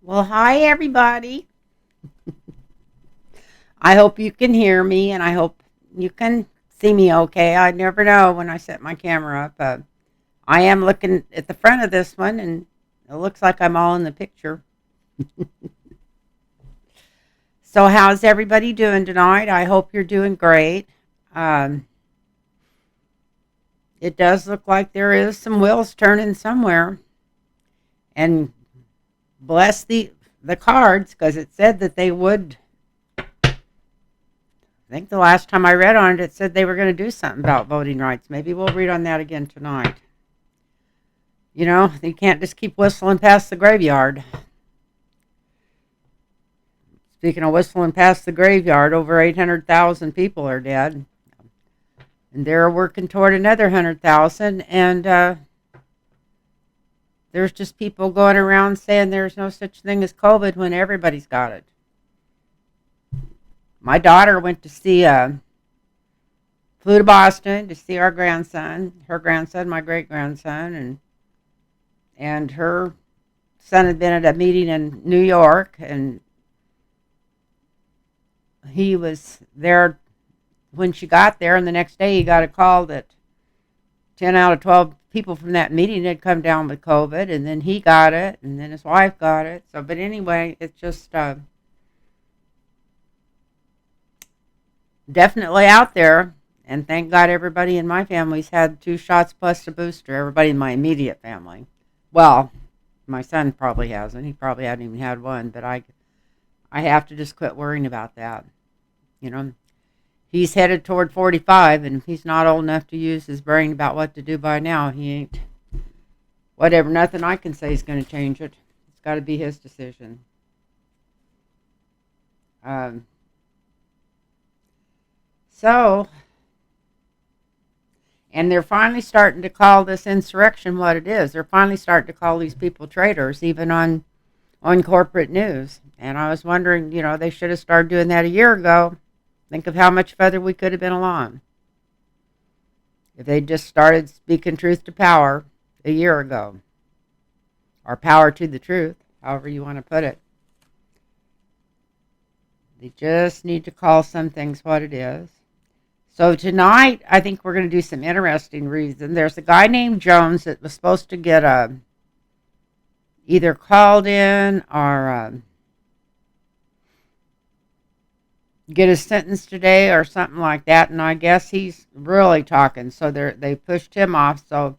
Well, hi everybody. I hope you can hear me and I hope you can see me okay. I never know when I set my camera up. I am looking at the front of this one and it looks like I'm all in the picture. So, how's everybody doing tonight? I hope you're doing great. Um, it does look like there is some wheels turning somewhere. And bless the cards because it said that they would. I think the last time I read on it, it said they were going to do something about voting rights. Maybe we'll read on that again tonight. You know, you can't just keep whistling past the graveyard. Speaking of whistling past the graveyard, over 800,000 people are dead. And they're working toward another 100,000. And there's just people going around saying there's no such thing as COVID when everybody's got it. My daughter went to see, flew to Boston to see our grandson, her grandson, my great grandson, and her son had been at a meeting in New York, and he was there when she got there, and the next day he got a call that 10 out of 12 people from that meeting had come down with COVID, and then he got it, and then his wife got it. So, but anyway, it's just definitely out there, and thank God everybody in my family's had 2 shots plus a booster, everybody in my immediate family. Well, my son probably hasn't. He probably hadn't even had one, but I have to just quit worrying about that. You know, he's headed toward 45, and if he's not old enough to use his brain about what to do by now, he ain't. Whatever, nothing I can say is going to change it. It's got to be his decision. Um, so, and they're finally starting to call this insurrection what it is. They're finally starting to call these people traitors, even on corporate news. And I was wondering, they should have started doing that a year ago. Think of how much further we could have been along if they just started speaking truth to power a year ago, or power to the truth, however you want to put it. They just need to call some things what it is. So tonight, I think we're going to do some interesting reading. There's a guy named Jones that was supposed to get either called in or get a sentence today or something like that, and I guess he's really talking, so they pushed him off, so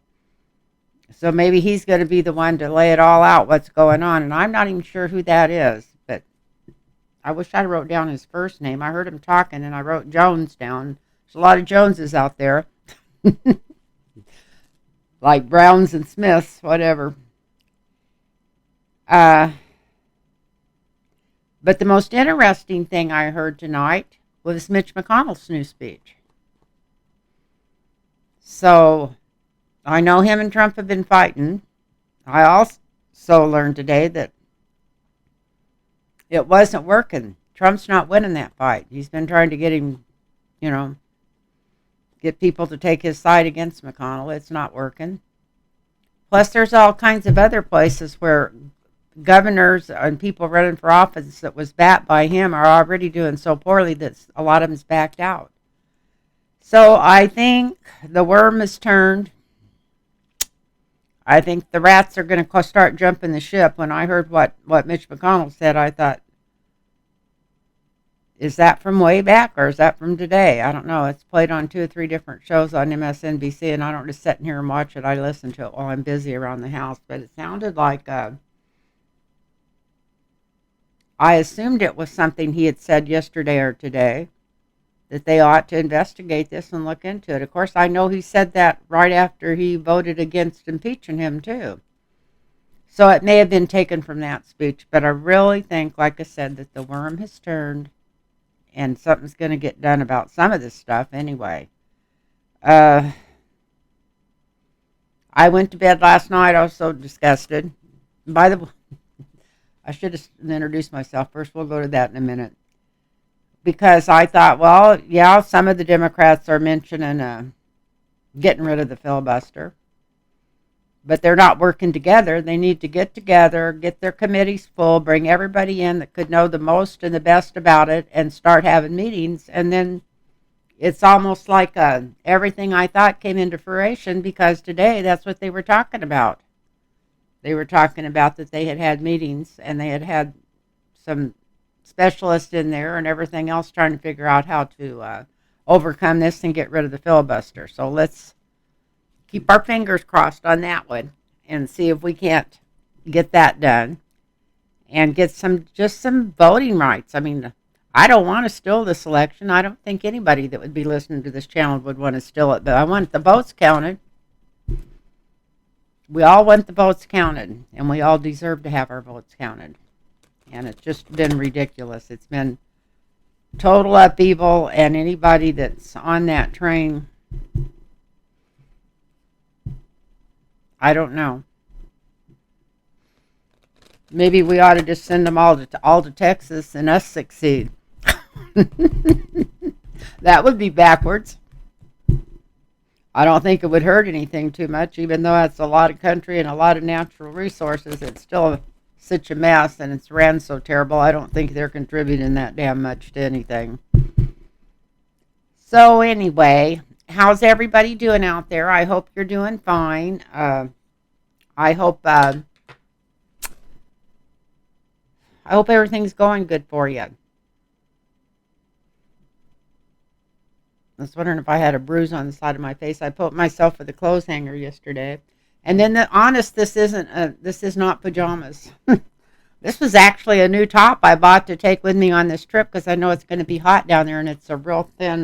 maybe he's going to be the one to lay it all out what's going on, and I'm not even sure who that is, but I wish I wrote down his first name. I heard him talking and I wrote Jones down. There's a lot of Joneses out there. Like Browns and Smiths, whatever. uh But the most interesting thing I heard tonight was Mitch McConnell's new speech. So I know him and Trump have been fighting. I also learned today that it wasn't working. Trump's not winning that fight. He's been trying to get him, you know, get people to take his side against McConnell. It's not working. Plus, there's all kinds of other places where governors and people running for office that was backed by him are already doing so poorly that a lot of them's backed out. So I think the worm has turned. I think the rats are going to start jumping the ship. When I heard what Mitch McConnell said, I thought, is that from way back or is that from today? I don't know. It's played on 2 or 3 different shows on MSNBC, and I don't just sit in here and watch it. I listen to it while I'm busy around the house. But it sounded like I assumed it was something he had said yesterday or today, that they ought to investigate this and look into it. Of course, I know he said that right after he voted against impeaching him, too. So it may have been taken from that speech, but I really think, like I said, that the worm has turned and something's going to get done about some of this stuff anyway. Uh, I went to bed last night. I was so disgusted. By the way, I should have introduced myself first. We'll go to that in a minute. Because I thought, well, yeah, some of the Democrats are mentioning getting rid of the filibuster. but they're not working together. They need to get together, get their committees full, bring everybody in that could know the most and the best about it, and start having meetings. And then it's almost like everything I thought came into fruition, because today that's what they were talking about. They were talking about that they had had meetings and they had had some specialists in there and everything else trying to figure out how to overcome this and get rid of the filibuster. So let's keep our fingers crossed on that one and see if we can't get that done and get some voting rights. I mean, I don't want to steal this election. I don't think anybody that would be listening to this channel would want to steal it, but I want the votes counted. We all want the votes counted, and we all deserve to have our votes counted. And it's just been ridiculous. It's been total upheaval, and anybody that's on that train, I don't know. Maybe we ought to just send them all to Texas and us succeed. That would be backwards. I don't think it would hurt anything too much, even though it's a lot of country and a lot of natural resources. It's still such a mess, and it's ran so terrible. I don't think they're contributing that damn much to anything. So anyway, how's everybody doing out there? I hope you're doing fine. I hope everything's going good for you. I was wondering if I had a bruise on the side of my face. I put myself with a clothes hanger yesterday. And then this is not pajamas. This was actually a new top I bought to take with me on this trip because I know it's going to be hot down there, and it's a real thin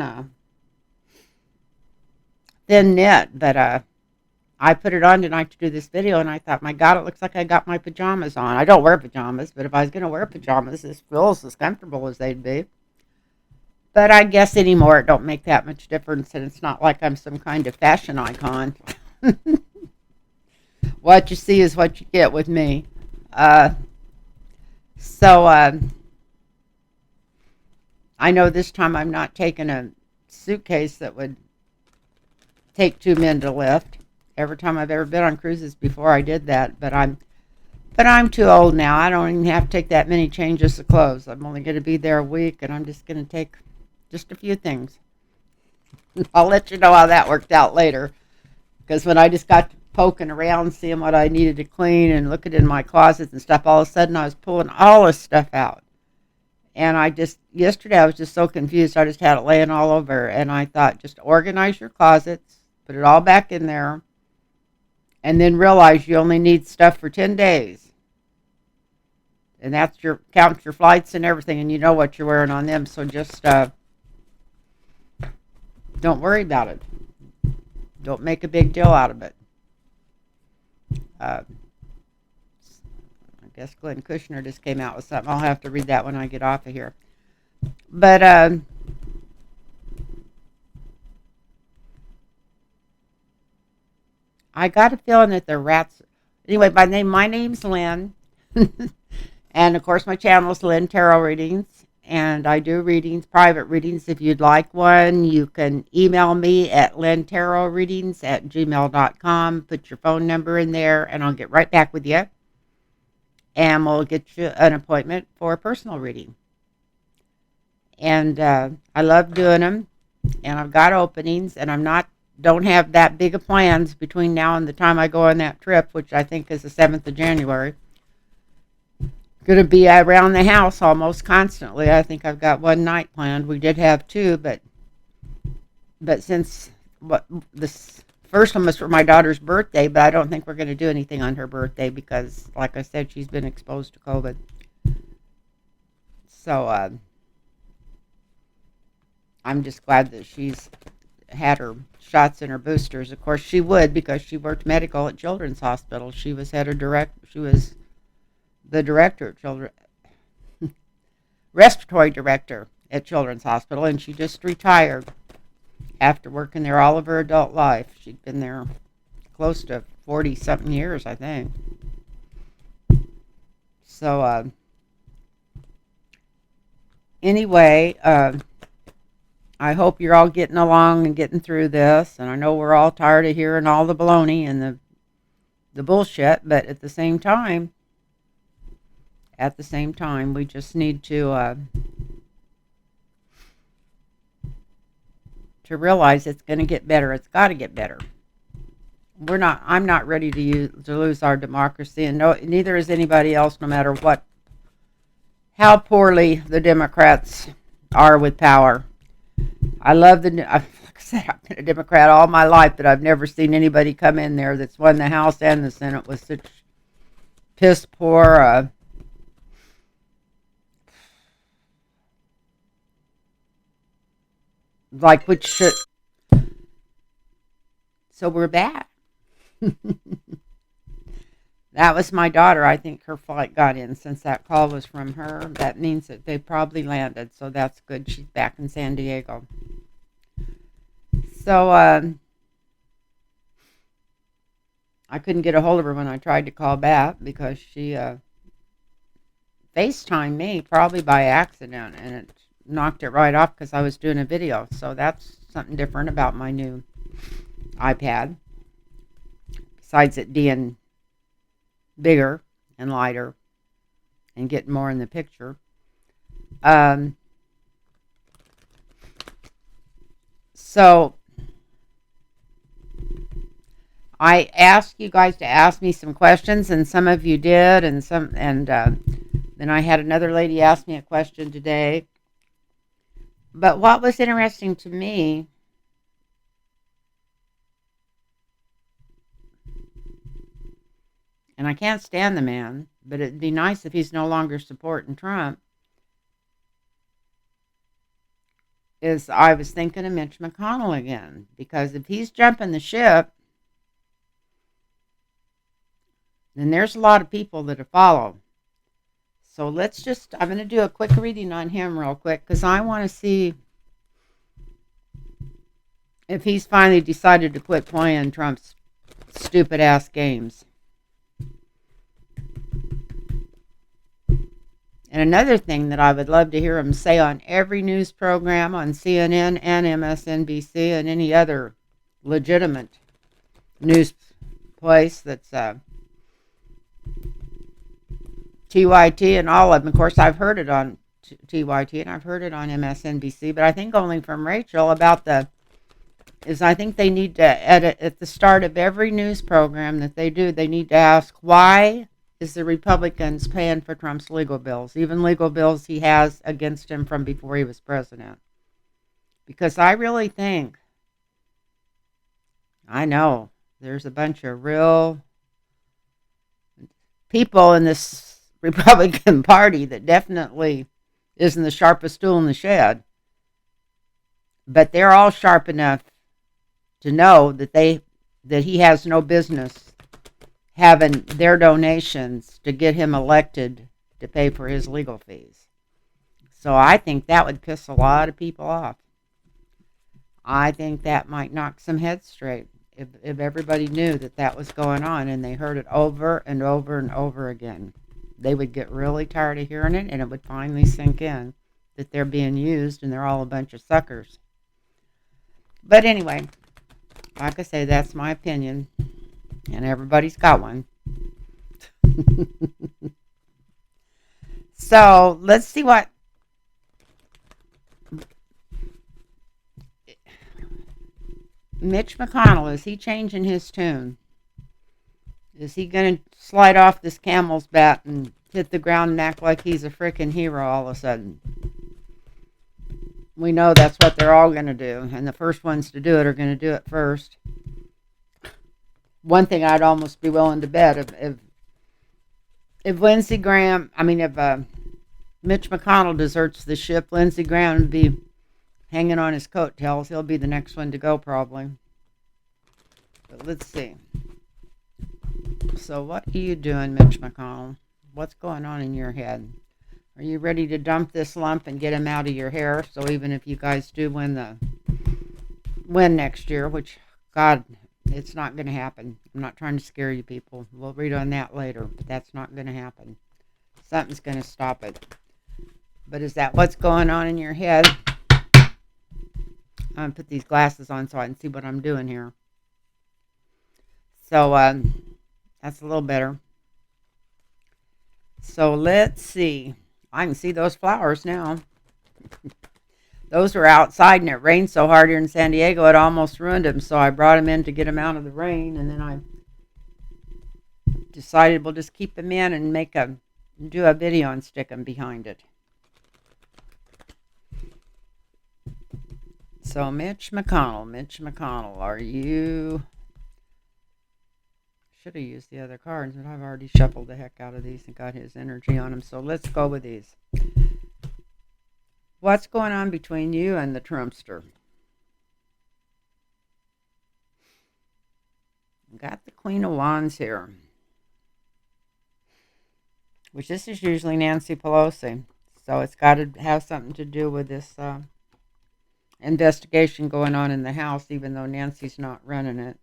knit. But I put it on tonight to do this video, and I thought, my God, it looks like I got my pajamas on. I don't wear pajamas, but if I was going to wear pajamas, this feels as comfortable as they'd be. But I guess anymore it don't make that much difference, and it's not like I'm some kind of fashion icon. What you see is what you get with me. So I know this time I'm not taking a suitcase that would take 2 men to lift. Every time I've ever been on cruises before, I did that, but I'm too old now. I don't even have to take that many changes of clothes. I'm only going to be there a week, and I'm just going to take just a few things. I'll let you know how that worked out later, because when I just got to poking around, seeing what I needed to clean and looking in my closets and stuff, all of a sudden I was pulling all this stuff out. And yesterday I was just so confused. I just had it laying all over, and I thought, just organize your closets, put it all back in there, and then realize you only need stuff for 10 days. And that's count your flights and everything, and you know what you're wearing on them. So just don't worry about it. Don't make a big deal out of it. I guess Glenn Kushner just came out with something. I'll have to read that when I get off of here. But I got a feeling that they're rats. Anyway, my name's Lynn. And of course my channel is Lynn Tarot Readings. And I do readings, private readings. If you'd like one, you can email me at lynntarotreadings@gmail.com. Put your phone number in there, and I'll get right back with you. And we'll get you an appointment for a personal reading. And I love doing them. And I've got openings, and don't have that big of plans between now and the time I go on that trip, which I think is the 7th of January. Going to be around the house almost constantly. I think I've got one night planned. We did have 2, but since this first one was for my daughter's birthday, but I don't think we're going to do anything on her birthday because, like I said, she's been exposed to COVID. So I'm just glad that she's had her shots and her boosters. Of course, she would, because she worked medical at Children's Hospital. She was the director at respiratory director at Children's Hospital, and she just retired after working there all of her adult life. She'd been there close to 40-something years, I think. So, anyway, I hope you're all getting along and getting through this, and I know we're all tired of hearing all the baloney and the the bullshit, but at the same time, we just need to realize it's going to get better. It's got to get better. I'm not ready to lose our democracy, and neither is anybody else, no matter how poorly the Democrats are with power. Like I said, I've been a Democrat all my life, but I've never seen anybody come in there that's won the House and the Senate with such piss poor, which should. So we're back. That was my daughter. I think her flight got in since that call was from her. That means that they probably landed, so that's good. She's back in San Diego. So I couldn't get a hold of her when I tried to call back because she FaceTimed me probably by accident, and it knocked it right off because I was doing a video. So that's something different about my new iPad. Besides it being bigger and lighter and getting more in the picture. So I asked you guys to ask me some questions, and some of you did, and then I had another lady ask me a question today. But what was interesting to me, and I can't stand the man, but it'd be nice if he's no longer supporting Trump, is I was thinking of Mitch McConnell again. Because if he's jumping the ship, then there's a lot of people that follow. So I'm going to do a quick reading on him real quick, because I want to see if he's finally decided to quit playing Trump's stupid ass games. And another thing that I would love to hear him say on every news program on CNN and MSNBC and any other legitimate news place that's TYT and all of them. Of course, I've heard it on TYT and I've heard it on MSNBC, but I think only from Rachel I think they need to edit at the start of every news program that they do. They need to ask, why is the Republicans paying for Trump's legal bills, even legal bills he has against him from before he was president? Because I really think, I know there's a bunch of real people in this Republican Party that definitely isn't the sharpest tool in the shed, but they're all sharp enough to know that he has no business having their donations to get him elected to pay for his legal fees. So I think that would piss a lot of people off. I think that might knock some heads straight if everybody knew that was going on and they heard it over and over and over again. They would get really tired of hearing it, and it would finally sink in that they're being used and they're all a bunch of suckers. But anyway, like I say, that's my opinion, and everybody's got one. So let's see what Mitch McConnell, is he changing his tune? Is he going to slide off this camel's back and hit the ground and act like he's a freaking hero all of a sudden? We know that's what they're all going to do, and the first ones to do it are going to do it first. One thing I'd almost be willing to bet, if Mitch McConnell deserts the ship, Lindsey Graham would be hanging on his coattails. He'll be the next one to go probably. But let's see. So what are you doing, Mitch McConnell? What's going on in your head? Are you ready to dump this lump and get him out of your hair? So even if you guys do win next year, which, God, it's not going to happen. I'm not trying to scare you people. We'll read on that later, but that's not going to happen. Something's going to stop it. But is that what's going on in your head? I'm going to put these glasses on so I can see what I'm doing here. So, That's a little better. So let's see. I can see those flowers now. Those were outside and it rained so hard here in San Diego it almost ruined them. So I brought them in to get them out of the rain, and then I decided we'll just keep them in and do a video and stick them behind it. So Mitch McConnell, are you? Should have used the other cards, but I've already shuffled the heck out of these and got his energy on them. So let's go with these. What's going on between you and the Trumpster? Got the Queen of Wands here, which this is usually Nancy Pelosi. So it's got to have something to do with this investigation going on in the House, even though Nancy's not running it.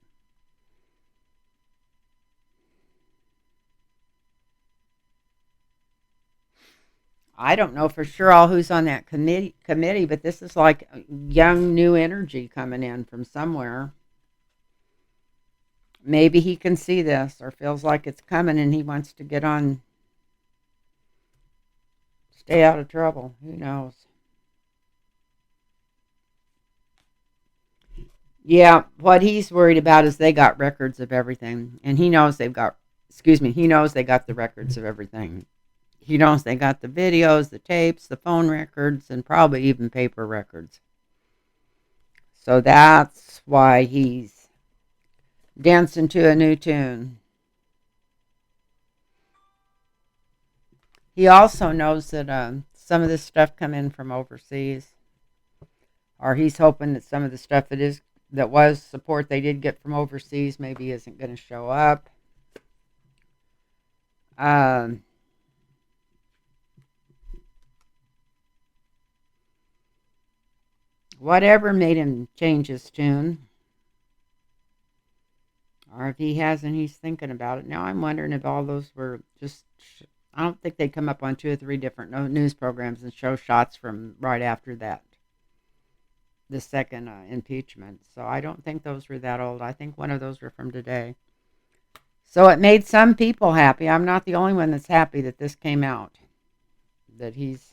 I don't know for sure all who's on that committee, but this is like young new energy coming in from somewhere. Maybe he can see this or feels like it's coming and he wants to get on, stay out of trouble. Who knows? Yeah, what he's worried about is they got records of everything, and he knows he knows they got the records of everything. He knows they got the videos, the tapes, the phone records, and probably even paper records. So that's why he's dancing to a new tune. He also knows that some of this stuff come in from overseas, or he's hoping that some of the stuff that was support they did get from overseas maybe isn't going to show up. Whatever made him change his tune, or if he hasn't, he's thinking about it. Now I'm wondering if all those were just, I don't think they'd come up on 2 or 3 different news programs and show shots from right after that, the second impeachment. So I don't think those were that old. I think one of those were from today. So it made some people happy. I'm not the only one that's happy that this came out, that he's,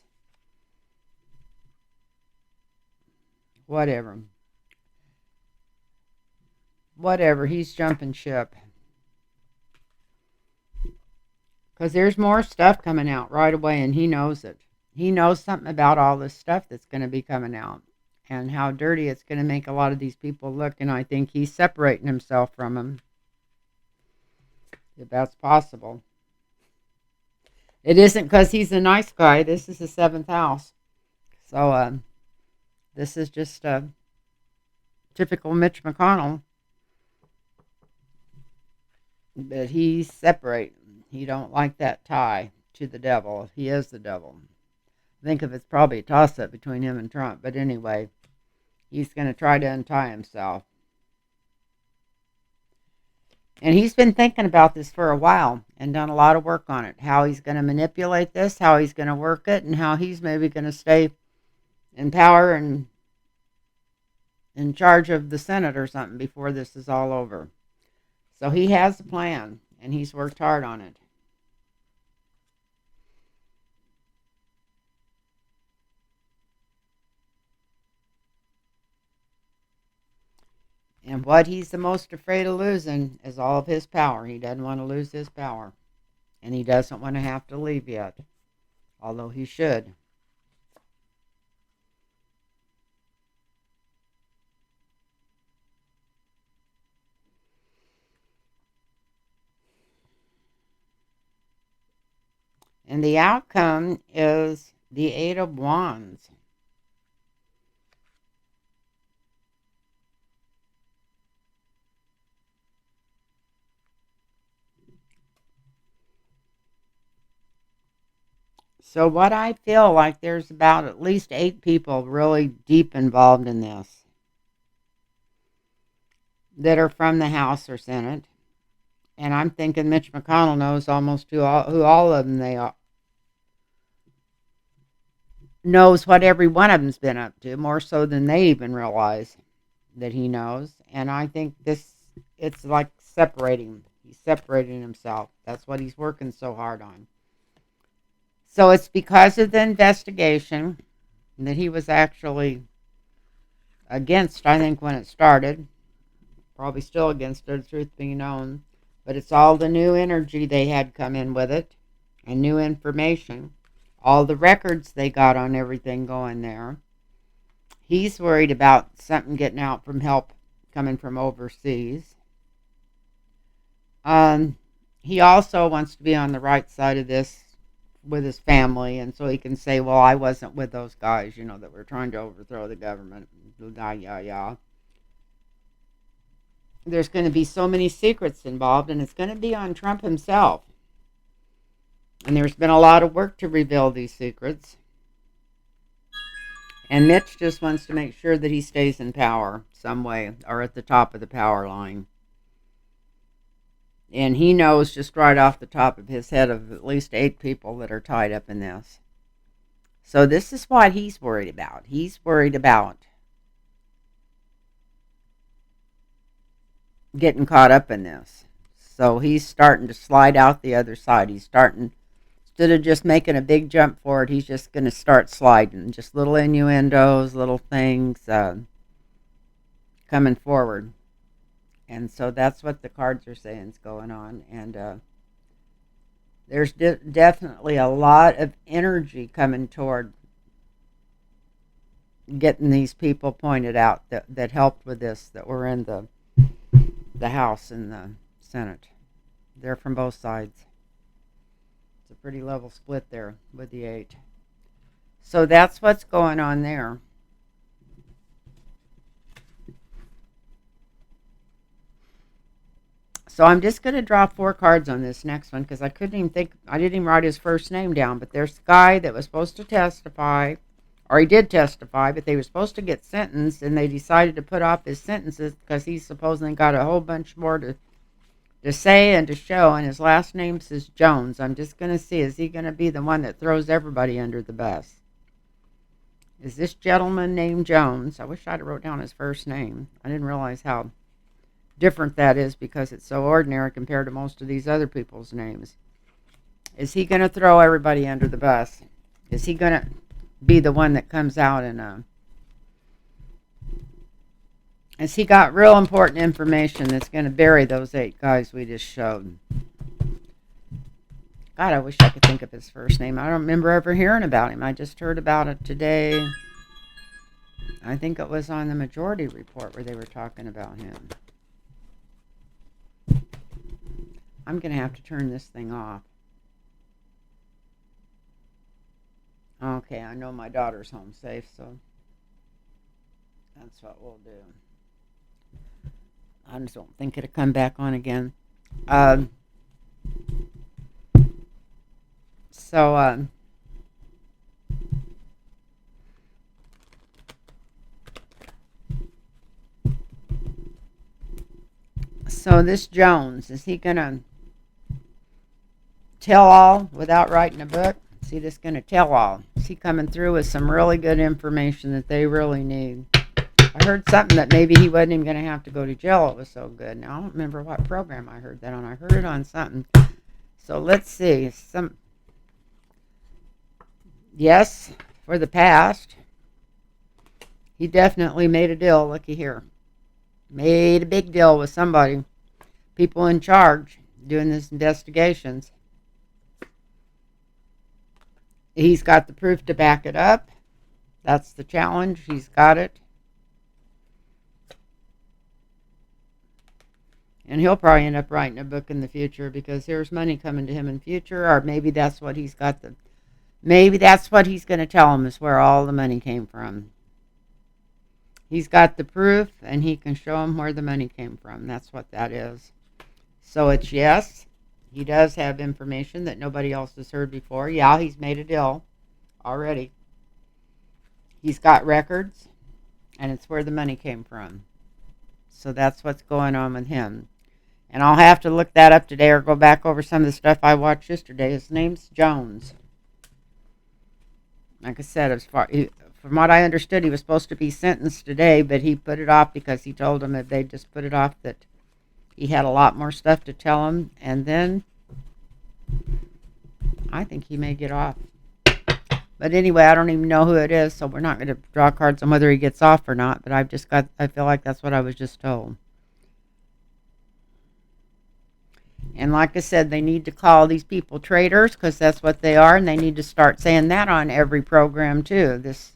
whatever, he's jumping ship. Because there's more stuff coming out right away, and he knows it. He knows something about all this stuff that's going to be coming out and how dirty it's going to make a lot of these people look, and I think he's separating himself from them, if that's possible. It isn't because he's a nice guy. This is the 7th house. So this is just typical Mitch McConnell. But he's separating. He don't like that tie to the devil. He is the devil. I think it's probably a toss-up between him and Trump. But anyway, he's going to try to untie himself. And he's been thinking about this for a while and done a lot of work on it. How he's going to manipulate this, how he's going to work it, and how he's maybe going to stay in power and in charge of the Senate or something before this is all over. So he has a plan, and he's worked hard on it. And what he's the most afraid of losing is all of his power. He doesn't want to lose his power. And he doesn't want to have to leave yet, although he should. And the outcome is the 8 of Wands. So what I feel like there's about at least 8 people really deep involved in this that are from the House or Senate. And I'm thinking Mitch McConnell knows almost who all of them they are. Knows what every one of them's been up to, more so than they even realize that he knows. And I think it's like separating. He's separating himself. That's what he's working so hard on. So it's because of the investigation that he was actually against, I think, when it started. Probably still against it, the truth being known. But it's all the new energy they had come in with it and new information. All the records they got on everything going there. He's worried about something getting out from help coming from overseas. He also wants to be on the right side of this with his family, and so he can say, well, I wasn't with those guys, that were trying to overthrow the government. Yeah. There's going to be so many secrets involved, and it's going to be on Trump himself. And there's been a lot of work to reveal these secrets. And Mitch just wants to make sure that he stays in power some way, or at the top of the power line. And he knows just right off the top of his head of at least 8 people that are tied up in this. So this is what he's worried about. He's worried about getting caught up in this. So he's starting to slide out the other side. He's starting, instead of just making a big jump forward, he's just going to start sliding. Just little innuendos, little things coming forward. And so that's what the cards are saying is going on. And there's definitely a lot of energy coming toward getting these people pointed out that helped with this, that were in the House and the Senate. They're from both sides. It's a pretty level split there with the 8. So that's what's going on there. So I'm just going to draw 4 cards on this next one because I didn't even write his first name down, but there's a guy that was supposed to testify, or he did testify, but they were supposed to get sentenced, and they decided to put off his sentences because he's supposedly got a whole bunch more to say and to show, and his last name is Jones. I'm just going to see, is he going to be the one that throws everybody under the bus? Is this gentleman named Jones? I wish I'd have wrote down his first name. I didn't realize how different that is because it's so ordinary compared to most of these other people's names. Is he going to throw everybody under the bus? Is he going to be the one that comes out and has he got real important information that's going to bury those 8 guys we just showed? God, I wish I could think of his first name. I don't remember ever hearing about him. I just heard about it today. I think it was on the Majority Report where they were talking about him. I'm going to have to turn this thing off. Okay, I know my daughter's home safe, so that's what we'll do. I just don't think it'll come back on again. So this Jones, is he going to tell all without writing a book? Is he just going to tell all? Is he coming through with some really good information that they really need? I heard something that maybe he wasn't even going to have to go to jail. It was so good. Now, I don't remember what program I heard that on. I heard it on something. So let's see. Yes, for the past, he definitely made a deal. Looky here. Made a big deal with somebody. People in charge doing these investigations. He's got the proof to back it up. That's the challenge. He's got it. And he'll probably end up writing a book in the future because there's money coming to him in the future, or maybe that's what he's got maybe that's what he's going to tell him is where all the money came from. He's got the proof, and he can show him where the money came from. That's what that is. So it's yes, he does have information that nobody else has heard before. Yeah, he's made a deal already. He's got records, and it's where the money came from. So that's what's going on with him. And I'll have to look that up today or go back over some of the stuff I watched yesterday. His name's Jones. Like I said, from what I understood, he was supposed to be sentenced today, but he put it off because he told them if they just put it off that He had a lot more stuff to tell him, and then I think he may get off. But anyway, I don't even know who it is, so we're not going to draw cards on whether he gets off or not, but I feel like that's what I was just told. And like I said, they need to call these people traitors because that's what they are, and they need to start saying that on every program too. This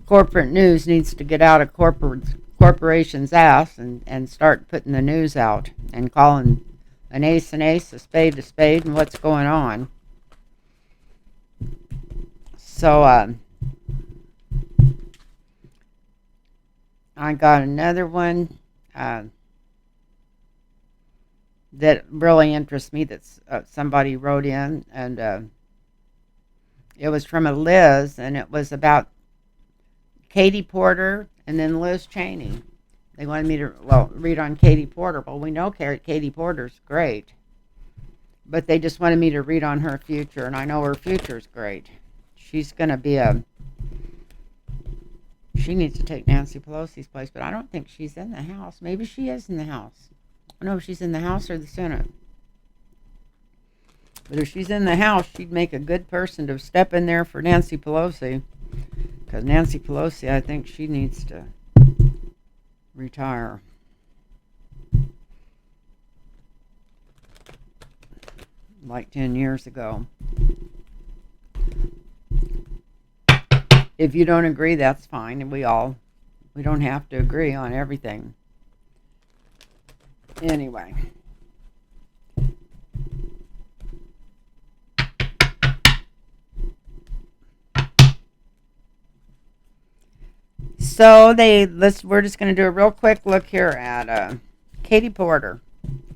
corporate news needs to get out of corporations' ass and start putting the news out and calling an ace, a spade, and what's going on. So I got another one that really interests me that somebody wrote in, and it was from a Liz, and it was about Katie Porter and then Liz Cheney. They wanted me to, read on Katie Porter. Well, we know Katie Porter's great, but they just wanted me to read on her future, and I know her future's great. She's going to be she needs to take Nancy Pelosi's place, but I don't think she's in the House. Maybe she is in the House. I don't know if she's in the House or the Senate. But if she's in the House, she'd make a good person to step in there for Nancy Pelosi. Because Nancy Pelosi, I think she needs to retire. Like 10 years ago. If you don't agree, that's fine. And we don't have to agree on everything. Anyway. So we're just going to do a real quick look here at Katie Porter.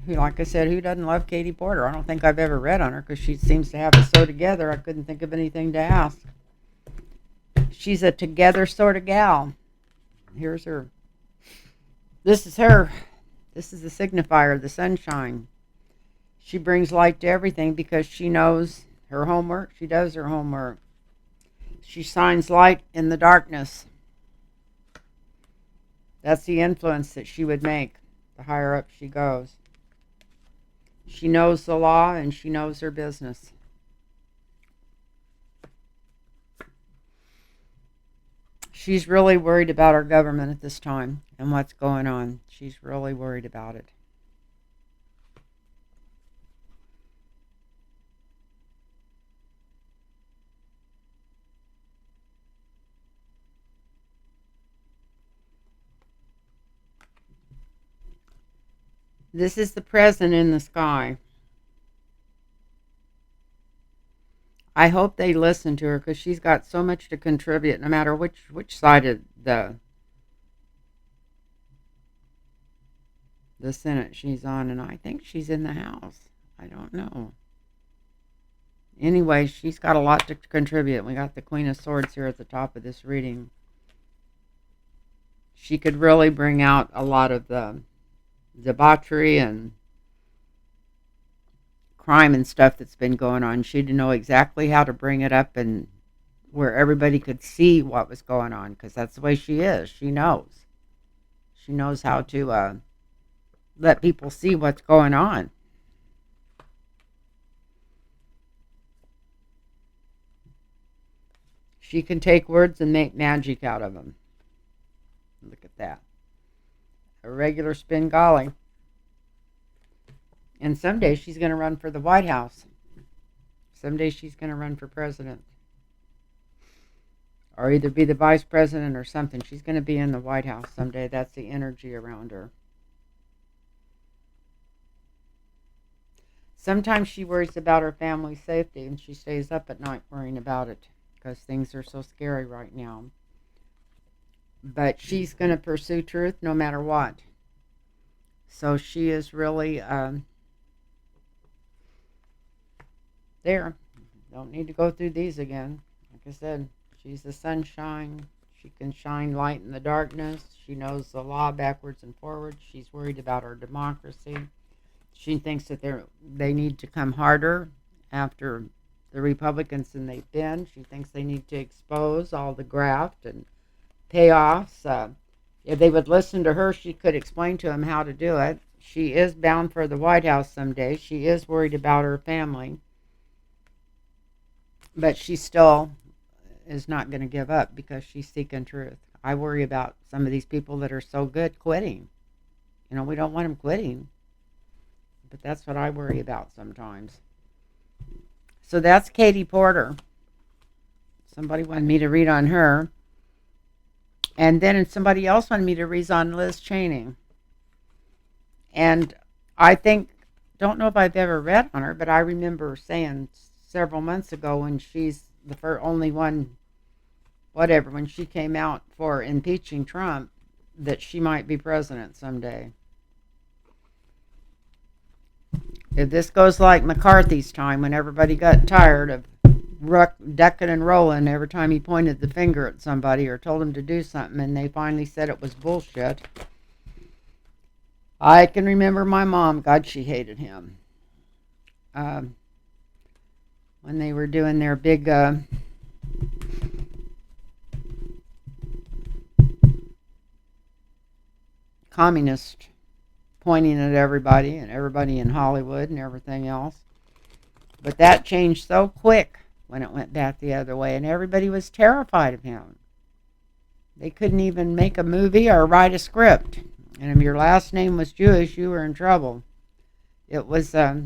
Who, like I said, who doesn't love Katie Porter? I don't think I've ever read on her because she seems to have it so together. I couldn't think of anything to ask. She's a together sort of gal. Here's her. This is her. This is the signifier, the sunshine. She brings light to everything because she knows her homework. She does her homework. She shines light in the darkness. That's the influence that she would make the higher up she goes. She knows the law and she knows her business. She's really worried about our government at this time and what's going on. She's really worried about it. This is the present in the sky. I hope they listen to her because she's got so much to contribute no matter which side of the Senate she's on, and I think she's in the House. I don't know. Anyway, she's got a lot to contribute. We got the Queen of Swords here at the top of this reading. She could really bring out a lot of the debauchery and crime and stuff that's been going on. She'd know exactly how to bring it up and where everybody could see what was going on because that's the way she is. She knows. She knows how to let people see what's going on. She can take words and make magic out of them. Look at that. A regular spin golly. And someday she's going to run for the White House. Someday she's going to run for president. Or either be the vice president or something. She's going to be in the White House someday. That's the energy around her. Sometimes she worries about her family's safety and she stays up at night worrying about it because things are so scary right now. But she's going to pursue truth no matter what. So she is really there. Don't need to go through these again. Like I said, she's the sunshine. She can shine light in the darkness. She knows the law backwards and forwards. She's worried about our democracy. She thinks that they need to come harder after the Republicans than they've been. She thinks they need to expose all the graft and payoffs. If they would listen to her, she could explain to them how to do it. she is bound for the White House someday. She is worried about her family. But she still is not going to give up because she's seeking truth. I worry about some of these people that are so good quitting. We don't want them quitting. But that's what I worry about sometimes. So that's Katie Porter. Somebody wanted me to read on her. And then somebody else wanted me to read on Liz Cheney. And I don't know if I've ever read on her, but I remember saying several months ago when she's the only one, whatever, when she came out for impeaching Trump, that she might be president someday. If this goes like McCarthy's time, when everybody got tired of ducking and rolling every time he pointed the finger at somebody or told them to do something, and they finally said it was bullshit. I can remember my mom, God, she hated him. When they were doing their big communist pointing at everybody and everybody in Hollywood and everything else. But that changed so quick when it went back the other way, and everybody was terrified of him. They couldn't even make a movie or write a script. And if your last name was Jewish, you were in trouble. It was a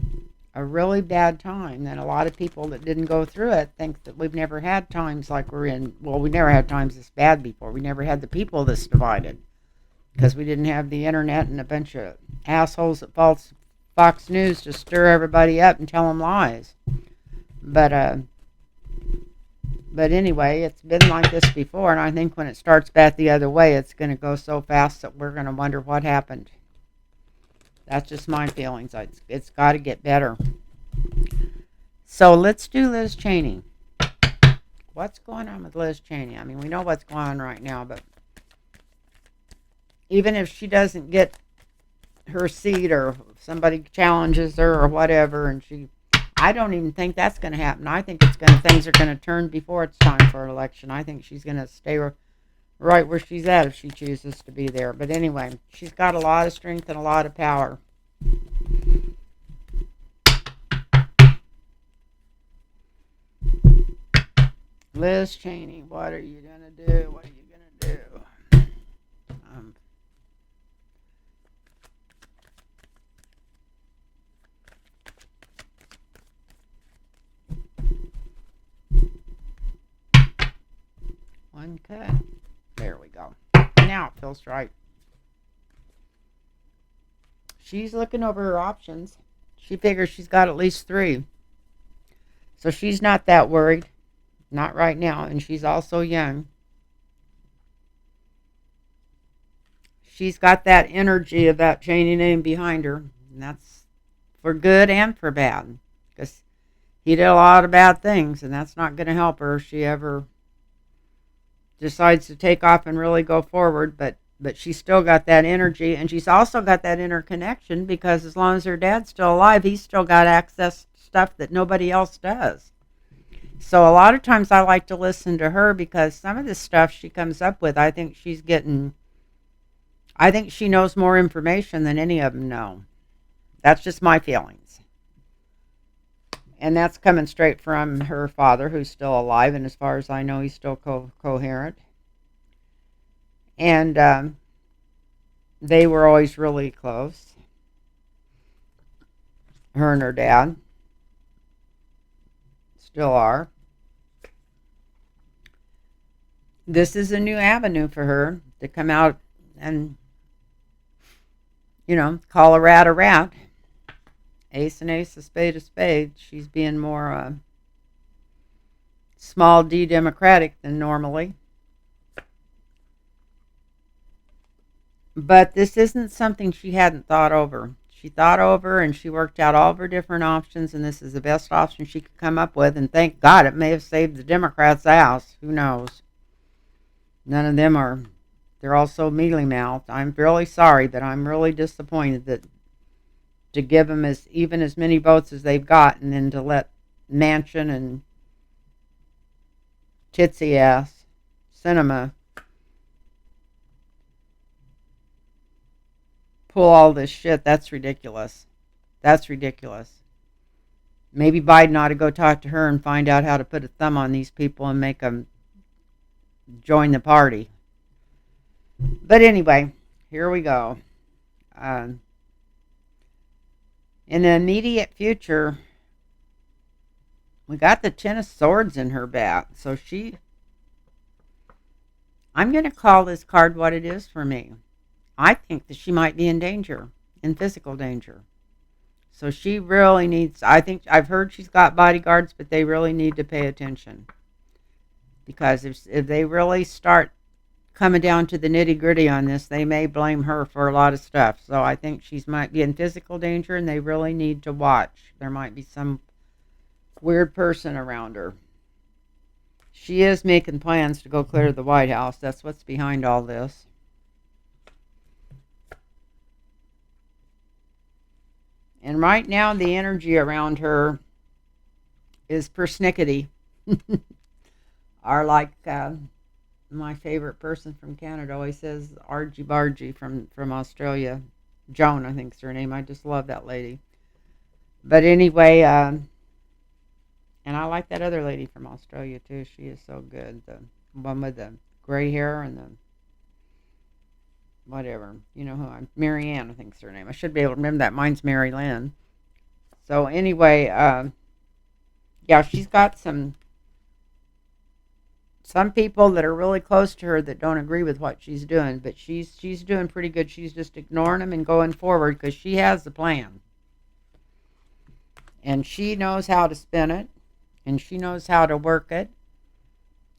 really bad time, and a lot of people that didn't go through it think that we've never had times like we're in. Well, we never had times this bad before. We never had the people this divided because we didn't have the internet and a bunch of assholes at Fox News to stir everybody up and tell them lies. But anyway, it's been like this before, and I think when it starts back the other way, it's going to go so fast that we're going to wonder what happened. That's just my feelings. It's got to get better. So let's do Liz Cheney. What's going on with Liz Cheney? I mean, we know what's going on right now, but even if she doesn't get her seat or somebody challenges her or whatever, and I don't even think that's going to happen. I think things are going to turn before it's time for an election. I think she's going to stay right where she's at if she chooses to be there. But anyway, she's got a lot of strength and a lot of power. Liz Cheney, what are you going to do? What are you going to do? Okay, there we go. Now it feels right. She's looking over her options. She figures she's got at least 3. So she's not that worried. Not right now. And she's also young. She's got that energy of that Cheney name behind her. And that's for good and for bad. Because he did a lot of bad things. And that's not going to help her if she ever decides to take off and really go forward. But she's still got that energy. And she's also got that interconnection because as long as her dad's still alive, he's still got access to stuff that nobody else does. So a lot of times I like to listen to her because some of the stuff she comes up with, I think she knows more information than any of them know. That's just my feelings. And that's coming straight from her father, who's still alive, and as far as I know, he's still coherent. And they were always really close. Her and her dad. Still are. This is a new avenue for her to come out and, call a rat a rat. Ace and ace, a spade. She's being more small d democratic than normally. But this isn't something she hadn't thought over. She thought over and she worked out all of her different options, and this is the best option she could come up with. And thank God it may have saved the Democrats' ass. Who knows? None of them are. They're all so mealy-mouthed. I'm really sorry, but I'm really disappointed that to give them even as many votes as they've got, and then to let Manchin and Titsy ass Sinema pull all this shit. That's ridiculous. That's ridiculous. Maybe Biden ought to go talk to her and find out how to put a thumb on these people and make them join the party. But anyway, here we go. In the immediate future, we got the Ten of Swords in her bat. So I'm going to call this card what it is for me. I think that she might be in danger, in physical danger. So she really needs, I think, I've heard she's got bodyguards, but they really need to pay attention. Because if they really start coming down to the nitty-gritty on this, they may blame her for a lot of stuff. So I think she might be in physical danger, and they really need to watch. There might be some weird person around her. She is making plans to go clear to the White House. That's what's behind all this. And right now, the energy around her is persnickety. Or like my favorite person from Canada always says, Argy Bargy from Australia. Joan, I think is her name. I just love that lady. But anyway, and I like that other lady from Australia too. She is so good. The one with the gray hair and the whatever. You know who I'm. Marianne, I think is her name. I should be able to remember that. Mine's Mary Lynn. So anyway, yeah, she's got some people that are really close to her that don't agree with what she's doing, but she's doing pretty good. She's just ignoring them and going forward because she has the plan. And she knows how to spin it, and she knows how to work it.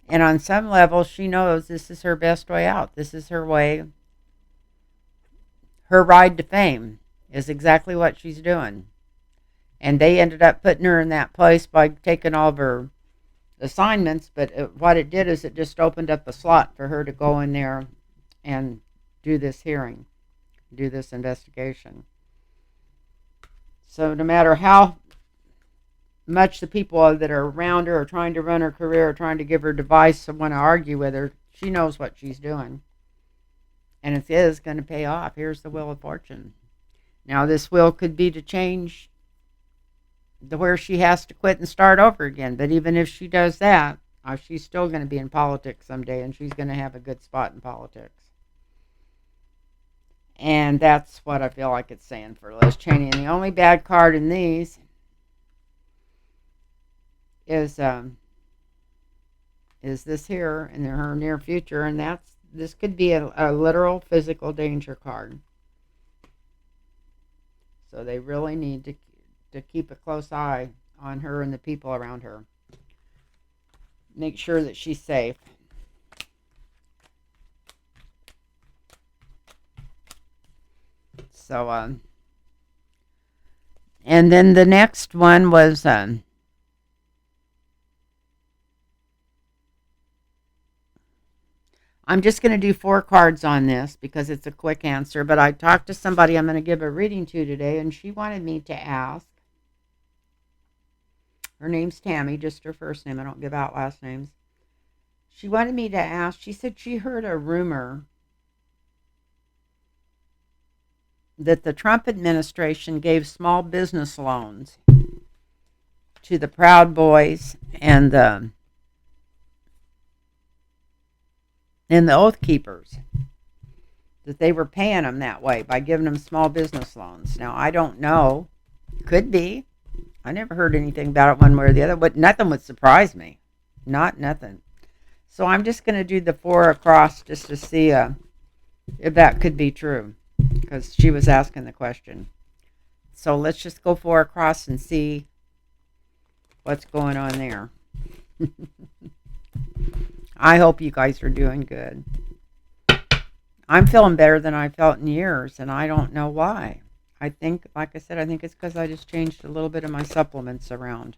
And on some level, she knows this is her best way out. This is her way. Her ride to fame is exactly what she's doing. And they ended up putting her in that place by taking all of her assignments, but what it did is it just opened up a slot for her to go in there and do this hearing, do this investigation. So no matter how much the people that are around her are trying to run her career or trying to give her advice or want to argue with her, she knows what she's doing. And it is going to pay off. Here's the Wheel of Fortune. Now this wheel could be to change where she has to quit and start over again. But even if she does that, she's still going to be in politics someday, and she's going to have a good spot in politics. And that's what I feel like it's saying for Liz Cheney. And the only bad card in these is this here in her near future, and this could be a literal physical danger card. So they really need to keep a close eye on her and the people around her. Make sure that she's safe. So, and then the next one was, I'm just going to do 4 cards on this because it's a quick answer, but I talked to somebody I'm going to give a reading to today, and she wanted me to ask. Her name's Tammy, just her first name. I don't give out last names. She wanted me to ask, she said she heard a rumor that the Trump administration gave small business loans to the Proud Boys and the Oath Keepers, that they were paying them that way by giving them small business loans. Now, I don't know. Could be. I never heard anything about it one way or the other, but nothing would surprise me. Nothing. So I'm just going to do the 4 across just to see if that could be true, because she was asking the question. So let's just go 4 across and see what's going on there. I hope you guys are doing good. I'm feeling better than I felt in years, and I don't know why. I think, like I said, I think it's because I just changed a little bit of my supplements around.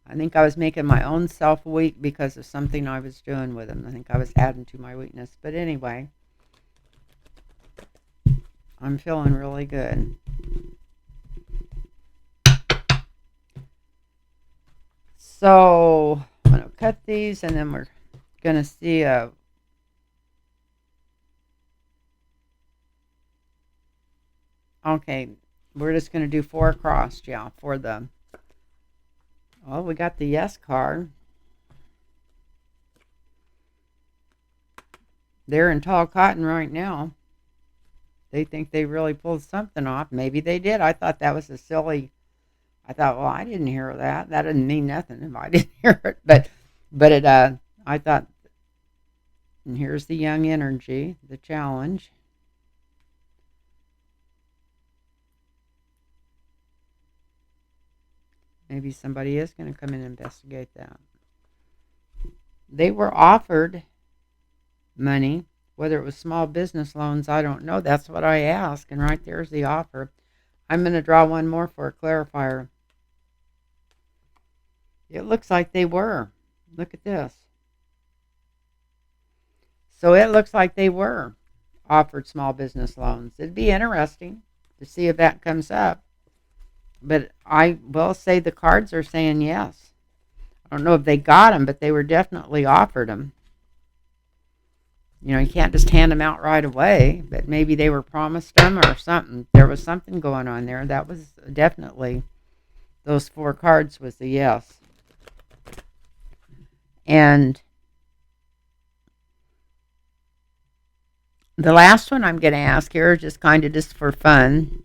I think I was making my own self weak because of something I was doing with them. I think I was adding to my weakness. But anyway, I'm feeling really good. So I'm going to cut these, and then we're going to see Okay, we're just going to do 4 across, yeah, for the... Oh, we got the yes card. They're in tall cotton right now. They think they really pulled something off. Maybe they did. I thought that was a silly... I thought, well, I didn't hear that. That didn't mean nothing if I didn't hear it. But it, I thought, and here's the young energy, the challenge. Maybe somebody is going to come in and investigate that. They were offered money, whether it was small business loans, I don't know. That's what I asked, and right there's the offer. I'm going to draw one more for a clarifier. It looks like they were. Look at this. So it looks like they were offered small business loans. It'd be interesting to see if that comes up. But I will say the cards are saying yes. I don't know if they got them, but they were definitely offered them. You know, you can't just hand them out right away, but maybe they were promised them or something. There was something going on there. That was definitely, those 4 cards was a yes. And the last one I'm going to ask here, just kind of just for fun.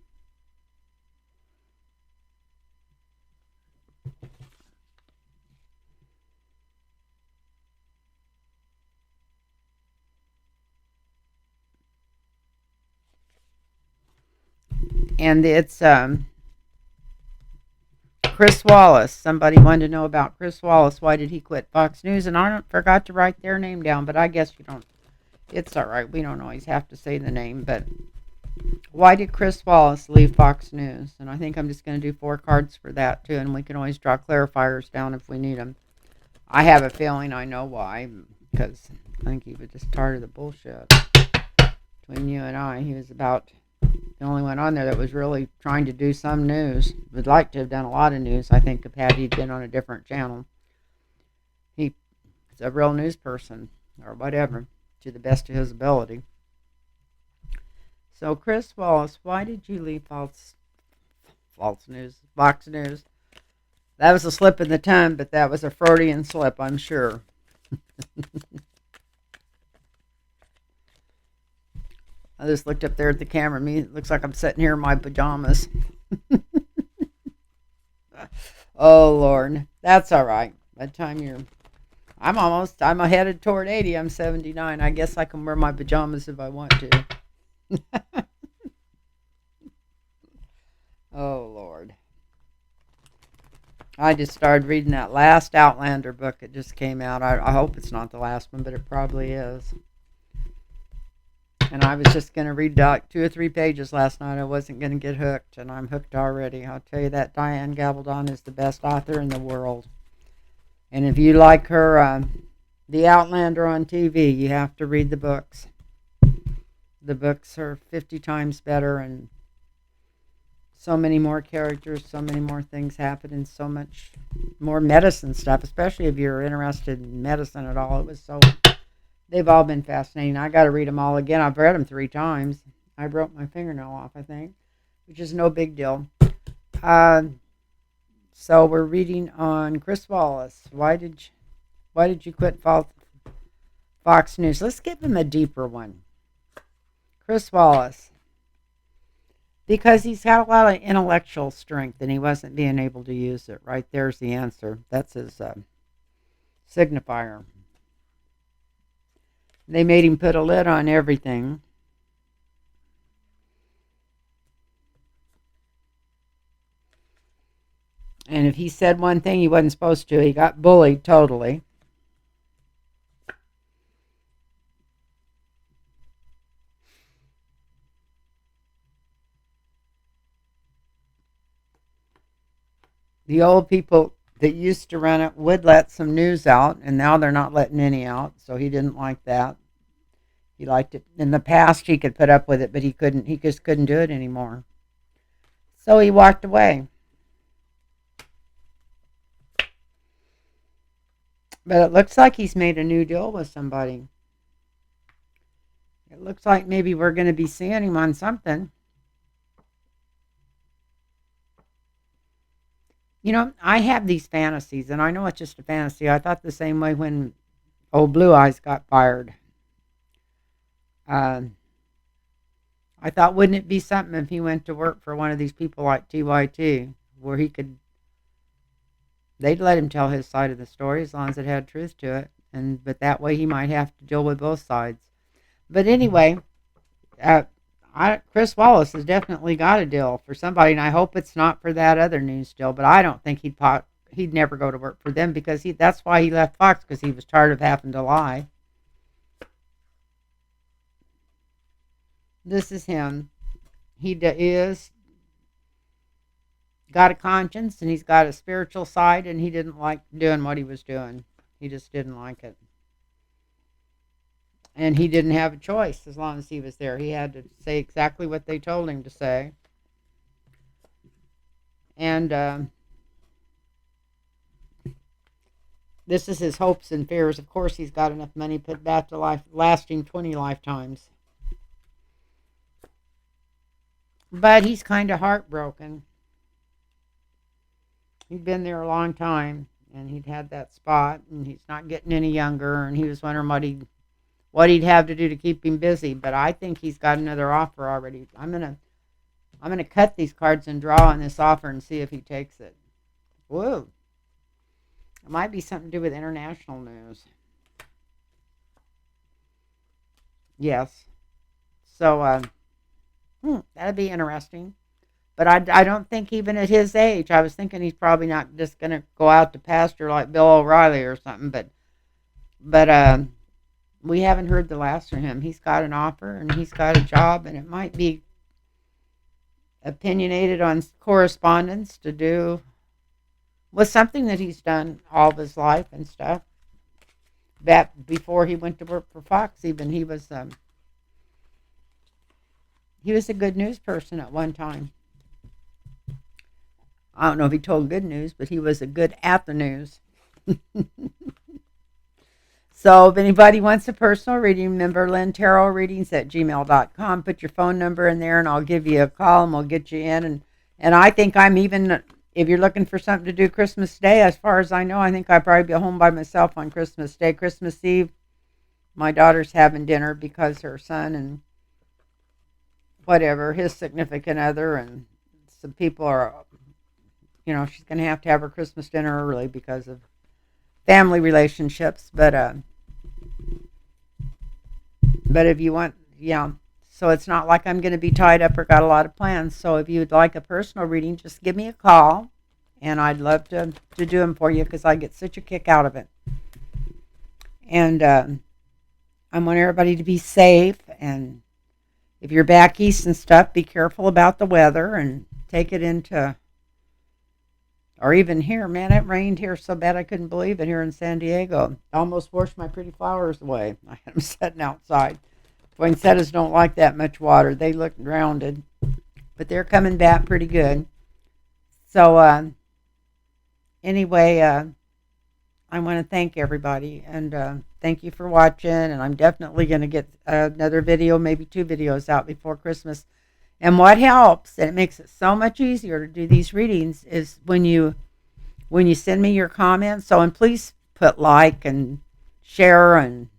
And it's Chris Wallace. Somebody wanted to know about Chris Wallace. Why did he quit Fox News? And I forgot to write their name down, but I guess you don't. It's all right. We don't always have to say the name, but why did Chris Wallace leave Fox News? And I think I'm just going to do 4 cards for that too, and we can always draw clarifiers down if we need them. I have a feeling I know why, because I think he was just tired of the bullshit between you and I. He was about the only one on there that was really trying to do some news. Would like to have done a lot of news, I think, if had he been on a different channel. He's a real news person, or whatever, to the best of his ability. So, Chris Wallace, why did you leave Fox News? That was a slip in the tongue, but that was a Freudian slip, I'm sure. I just looked up there at the camera. It looks like I'm sitting here in my pajamas. Oh, Lord. That's all right. By the time I'm headed toward 80. I'm 79. I guess I can wear my pajamas if I want to. Oh, Lord. I just started reading that last Outlander book. It just came out. I hope it's not the last one, but it probably is. And I was just going to read like 2 or 3 pages last night. I wasn't going to get hooked, and I'm hooked already. I'll tell you that Diane Gabaldon is the best author in the world. And if you like her, The Outlander on TV, you have to read the books. The books are 50 times better, and so many more characters, so many more things happen, and so much more medicine stuff, especially if you're interested in medicine at all. They've all been fascinating. I got to read them all again. I've read them 3 times. I broke my fingernail off, I think, which is no big deal. So we're reading on Chris Wallace. Why did you quit Fox News? Let's give him a deeper one. Chris Wallace. Because he's got a lot of intellectual strength and he wasn't being able to use it. Right there's the answer. That's his signifier. They made him put a lid on everything. And if he said one thing he wasn't supposed to, he got bullied totally. The old people that used to run it would let some news out, and now they're not letting any out, so he didn't like that. He liked it. In the past, he could put up with it, but he just couldn't do it anymore. So he walked away. But it looks like he's made a new deal with somebody. It looks like maybe we're going to be seeing him on something. I have these fantasies, and I know it's just a fantasy. I thought the same way when old Blue Eyes got fired. Uh, I thought, wouldn't it be something if he went to work for one of these people like TYT, where they'd let him tell his side of the story as long as it had truth to it, but that way he might have to deal with both sides. But anyway, uh, Chris Wallace has definitely got a deal for somebody, and I hope it's not for that other news deal. But I don't think he'd never go to work for them because that's why he left Fox, because he was tired of having to lie. This is him. He is got a conscience, and he's got a spiritual side, and he didn't like doing what he was doing. He just didn't like it. And he didn't have a choice as long as he was there. He had to say exactly what they told him to say. And this is his hopes and fears. Of course, he's got enough money put back to life, lasting 20 lifetimes. But he's kind of heartbroken. He'd been there a long time, and he'd had that spot, and he's not getting any younger, and he was wondering what he'd have to do to keep him busy. But I think he's got another offer already. I'm gonna cut these cards and draw on this offer and see if he takes it. Whoa. It might be something to do with international news. Yes. So, that'd be interesting. But I don't think even at his age, I was thinking he's probably not just going to go out to pasture like Bill O'Reilly or something. But we haven't heard the last from him. He's got an offer and he's got a job, and it might be opinionated on correspondence to do with something that he's done all of his life and stuff. That before he went to work for Fox, even he was a good news person at one time. I don't know if he told good news, but he was a good at the news. So if anybody wants a personal reading, remember LynnTarotReadings@gmail.com. Put your phone number in there and I'll give you a call and we'll get you in. And I think I'm even, if you're looking for something to do Christmas Day, as far as I know, I think I'll probably be home by myself on Christmas Day. Christmas Eve, my daughter's having dinner because her son and whatever, his significant other and some people are, she's going to have her Christmas dinner early because of family relationships. But if you want, so it's not like I'm going to be tied up or got a lot of plans. So if you'd like a personal reading, just give me a call, and I'd love to do them for you because I get such a kick out of it. And I want everybody to be safe, and if you're back east and stuff, be careful about the weather and take it into, or even here, man, it rained here so bad I couldn't believe it here in San Diego. I almost washed my pretty flowers away. I had them sitting outside. Poinsettias don't like that much water. They look grounded, but they're coming back pretty good. So anyway, I want to thank everybody, and thank you for watching, and I'm definitely going to get another video, maybe 2 videos out before Christmas. And what helps, and it makes it so much easier to do these readings, is when you send me your comments. So, and please put like and share and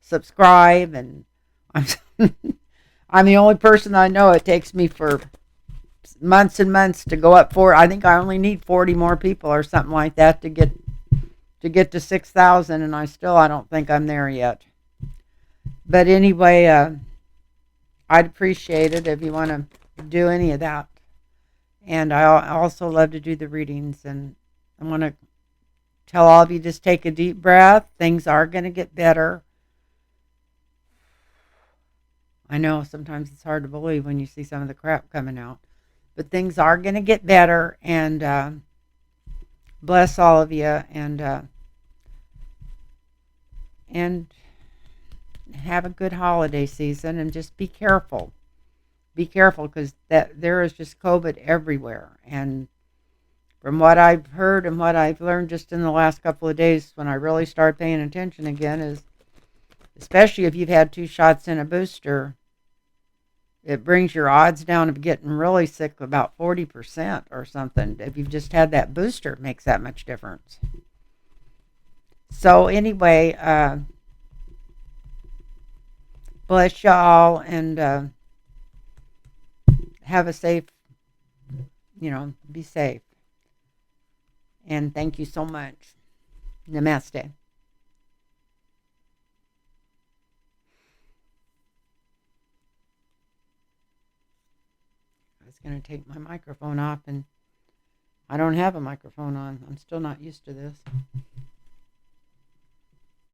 subscribe. And I'm the only person I know it takes me for months and months to go up I think I only need 40 more people or something like that to get to 6,000, and I don't think I'm there yet. But anyway, I'd appreciate it if you want to do any of that. And I also love to do the readings, and I want to tell all of you, just take a deep breath. Things are going to get better. I know sometimes it's hard to believe when you see some of the crap coming out, but things are going to get better, and bless all of you, and have a good holiday season, and just be careful. Be careful, because there is just COVID everywhere. And from what I've heard and what I've learned just in the last couple of days, when I really start paying attention again, is especially if you've had 2 shots and a booster, It brings your odds down of getting really sick about 40% or something. If you've just had that booster, it makes that much difference. So anyway, bless y'all and have a safe, be safe. And thank you so much. Namaste. I was going to take my microphone off, and I don't have a microphone on. I'm still not used to this.